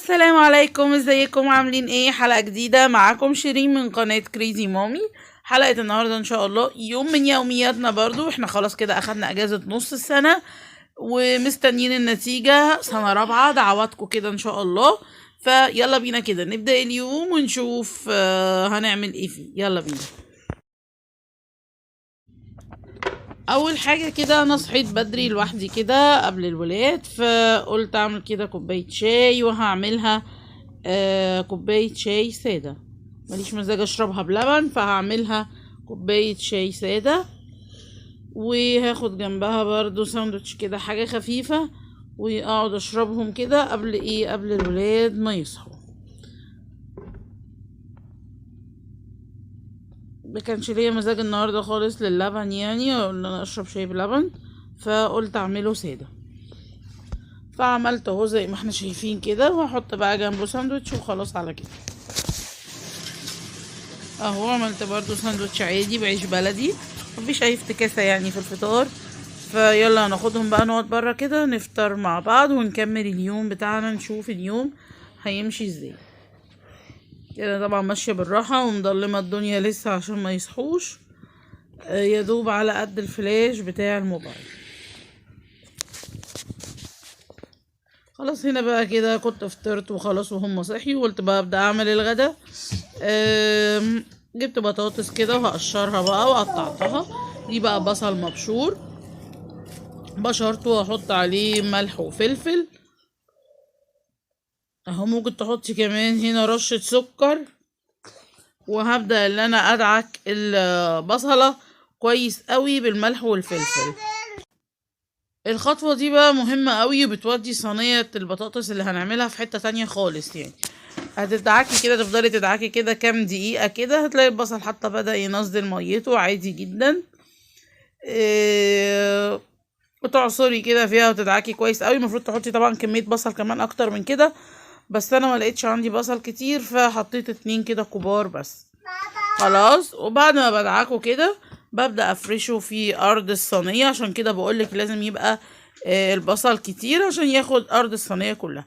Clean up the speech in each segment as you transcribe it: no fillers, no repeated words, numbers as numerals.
السلام عليكم، ازيكم؟ عاملين ايه؟ حلقة جديدة معاكم شيرين من قناة كريزي مامي. حلقة النهاردة ان شاء الله يوم من يومياتنا. برضو احنا خلاص كده اخدنا اجازة نص السنة ومستنيين النتيجة سنة رابعة. دعواتكم كده ان شاء الله. فيلا بينا كده نبدأ اليوم ونشوف هنعمل ايه فيه. يلا بينا. اول حاجة كده انا صحيت بدري لوحدي كده قبل الولاد، فقلت اعمل كده كوباية شاي، وهعملها كوباية شاي سادة. ماليش مزاج اشربها بلبن، فهعملها كوباية شاي سادة. وهاخد جنبها برضو ساندوتش كده، حاجة خفيفة، واقعد اشربهم كده قبل الولاد ما يصحوا. ما كانش ليا مزاج النهارده خالص للبن، يعني ان انا اشرب شاي بلبن، فقلت اعمله ساده. فعملت اهو زي ما احنا شايفين كده، وهحط بقى جنبه ساندوتش وخلاص على كده. اهو عملت برضو ساندوتش عادي بعيش بلدي، مفيش اي افتكاسه يعني في الفطار. فيلا هناخدهم بقى نقعد بره كده نفطر مع بعض ونكمل اليوم بتاعنا، نشوف اليوم هيمشي ازاي. كده طبعا ماشيه بالراحه ومضلمه الدنيا لسه عشان ما يصحوش، يدوب على قد الفلاش بتاع الموبايل. خلاص هنا بقى كده كنت فطرت وخلاص وهم صحي، وقلت بقى ابدا اعمل الغدا. جبت بطاطس كده وهقشرها بقى وقطعتها. دي بقى بصل مبشور، بشرته واحط عليه ملح وفلفل اهو. ممكن تحطي كمان هنا رشة سكر. وهبدأ ان انا ادعك البصلة كويس قوي بالملح والفلفل. الخطوة دي بقى مهمة قوي، وبتودي صينية البطاطس اللي هنعملها في حتة تانية خالص يعني. هتدعكي كده، تفضلي تدعكي كده كام دقيقة كده، هتلاقي البصل حتى بدأ ينزل ميته عادي جدا. وتعصري كده فيها وتدعكي كويس قوي. المفروض تحطي طبعا كمية بصل كمان اكتر من كده، بس انا ما لقيتش عندي بصل كتير فحطيت 2 كده كبار بس. خلاص. وبعد ما بدعكه كده ببدأ افرشه في ارض الصينية، عشان كده بقولك لازم يبقى البصل كتير عشان ياخد ارض الصينية كلها.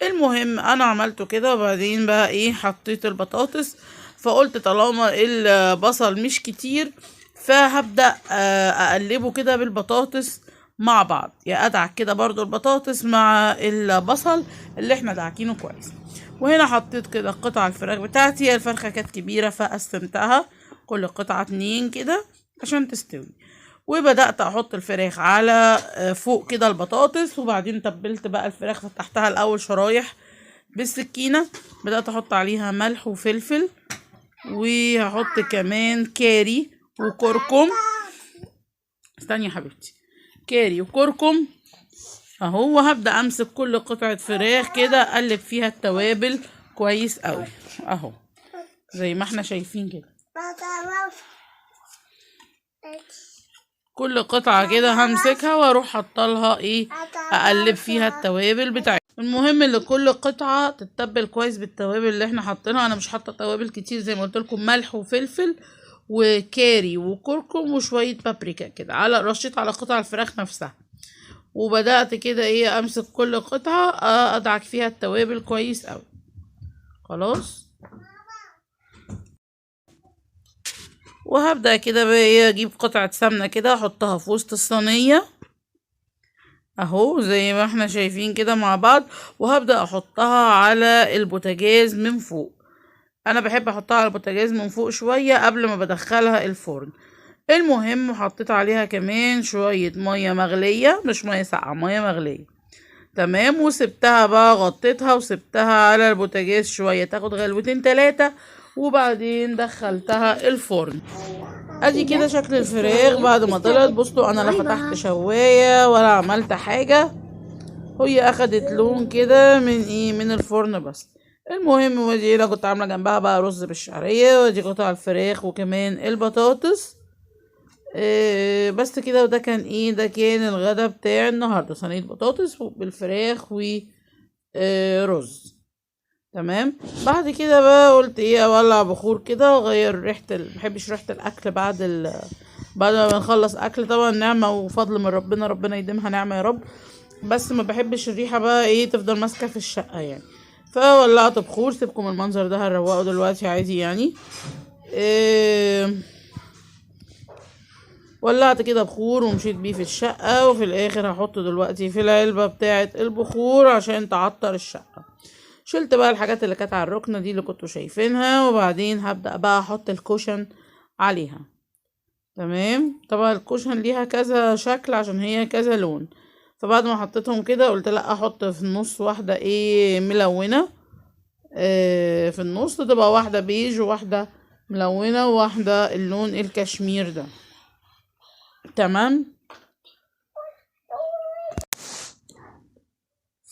المهم انا عملته كده، وبعدين بقى ايه، حطيت البطاطس. فقلت طالما البصل مش كتير فهبدأ اقلبه كده بالبطاطس مع بعض، يا ادعك كده برضو البطاطس مع البصل اللي احنا دعكينه كويس. وهنا حطيت كده قطع الفراخ بتاعتي. الفرخة كانت كبيرة فقسمتها كل قطعة 2 كده عشان تستوي. وبدأت احط الفراخ على فوق كده البطاطس، وبعدين تبلت بقى الفراخ، فتحتها الاول شرايح بالسكينة. بدأت احط عليها ملح وفلفل، وهحط كمان كاري وكركم. استني يا حبيبتي، كاري وكركم اهو. وهبدأ امسك كل قطعة فراخ كده اقلب فيها التوابل كويس قوي اهو، زي ما احنا شايفين كده. كل قطعة كده همسكها واروح حطلها ايه، اقلب فيها التوابل بتاعتها. المهم ان كل قطعة تتبل كويس بالتوابل اللي احنا حاطينها. انا مش حاطة توابل كتير زي ما قلت لكم، ملح وفلفل وكاري وكركم وشوية بابريكا كده، على رشيت على قطع الفراخ نفسها. وبدأت كده ايه، امسك كل قطعة ادعك فيها التوابل كويس اوي. خلاص. وهبدأ كده بقى ايه، اجيب قطعة سمنة كده احطها في وسط الصينية اهو زي ما احنا شايفين كده مع بعض. وهبدأ احطها على البوتاجاز من فوق. انا بحب احطها على البوتاجاز من فوق شوية قبل ما بدخلها الفرن. المهم حطيت عليها كمان شوية مية مغلية، مش مية ساقعة، مية مغلية. تمام. وسبتها بقى، غطيتها وسبتها على البوتاجاز شوية تاخد غلوتين 3، وبعدين دخلتها الفرن. ادي كده شكل الفراخ بعد ما طلعت. بصوا انا لا فتحت شواية ولا عملت حاجة، هي اخدت لون كده من ايه، من الفرن بس. المهم ودي انا كنت عاملة جنبها بقى رز بالشعرية، ودي قطع الفراخ وكمان البطاطس. بس كده. وده كان ايه، ده كان الغدا بتاع النهارده، صينيه بطاطس بالفراخ ورز. تمام. بعد كده بقى قلت ايه، اولع بخور كده واغير ريحه مبحبش ريحه الاكل بعد ما بنخلص اكل. طبعا نعمه وفضل من ربنا، ربنا يديمها نعمه يا رب، بس ما بحبش الريحه بقى ايه تفضل ماسكه في الشقه يعني. فولعت بخور. سيبكم المنظر ده هنروقه دلوقتي عادي يعني. ولعت كده بخور ومشيت بيه في الشقة، وفي الاخر هحطه دلوقتي في العلبة بتاعة البخور عشان تعطر الشقة. شلت بقى الحاجات اللي كانت على الركنة دي اللي كنتوا شايفينها، وبعدين هبدأ بقى احط الكوشن عليها. تمام. طبعا الكوشن ليها كذا شكل عشان هي كذا لون، فبعد ما حطيتهم كده قلت لا احط في النص واحدة ملونة. في النص تبقى واحدة بيج وواحدة ملونة وواحدة اللون الكشمير ده. تمام.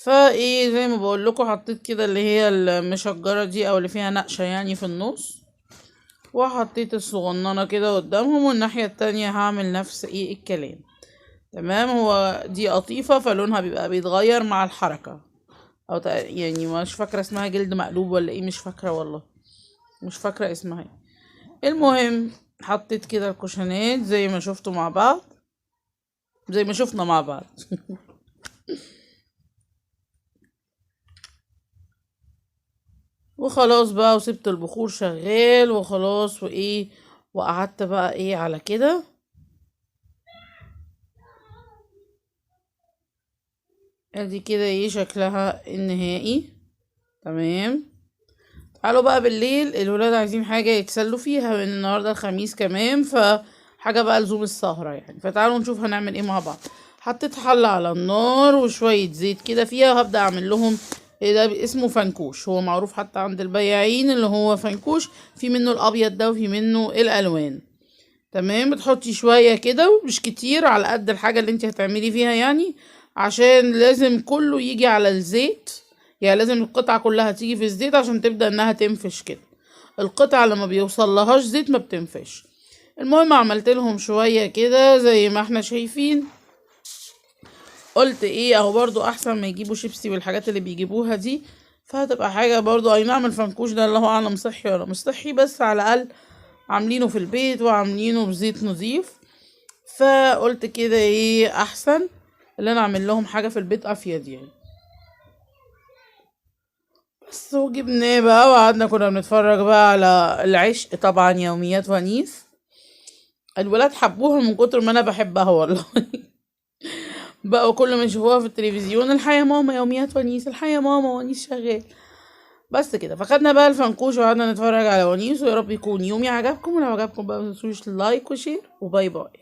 زي ما بقول لكم حطيت كده اللي هي المشجرة دي او اللي فيها نقشة يعني في النص، وحطيت الصغننة كده قدامهم، والناحية التانية هعمل نفس الكلام. تمام. هو دي قطيفة فلونها بيبقى بيتغير مع الحركة، او يعني مش فاكرة اسمها جلد مقلوب ولا ايه، مش فاكرة والله، مش فاكرة اسمها ايه. المهم حطيت كده الكوشنات زي ما شفتوا مع بعض، زي ما شفنا مع بعض. وخلاص بقى، وسبت البخور شغال وخلاص وقعدت بقى على كده. ادي كده شكلها النهائي. تمام. تعالوا بقى بالليل، الولاد عايزين حاجة يتسلوا فيها لان النهاردة الخميس كمان، فحاجة بقى لزوم السهرة يعني. فتعالوا نشوف هنعمل ايه مع بعض. حطيت حلة على النار وشوية زيت كده فيها، وهبدأ اعمل لهم ده اسمه فنكوش، هو معروف حتى عند البياعين اللي هو فنكوش، في منه الابيض ده وفي منه الالوان. تمام. بتحطي شوية كده ومش كتير، على قد الحاجة اللي انت هتعملي فيها يعني، عشان لازم كله يجي على الزيت. يعني لازم القطعة كلها تيجي في الزيت عشان تبدأ انها تنفش كده. القطعة لما بيوصلهاش زيت ما بتنفش. المهم عملت لهم شوية كده زي ما احنا شايفين. قلت اهو برضو احسن ما يجيبوا شيبسي والحاجات اللي بيجيبوها دي، فهتبقى حاجة برضو اي نعم الفنكوش ده الله اعلم صحي ولا مش صحي، بس على الاقل عاملينه في البيت وعاملينه بزيت نظيف. فقلت كده احسن اللي انا اعمل لهم حاجة في البيت افيد يعني. بس وجبناه بقى وقعدنا كنا بنتفرج بقى على العشق طبعا، يوميات ونيس. الولاد حبوها من كتر ما انا بحبها والله. بقوا كل ما يشوفوها في التلفزيون، الحياة يا ماما يوميات ونيس، الحياة يا ماما ونيس شغال. بس كده، فخدنا بقى الفنكوش وقعدنا نتفرج على ونيس. ويا رب يكون يومي عجبكم، ولو عجبكم بقى متنسوش لايك وشير، وباي باي.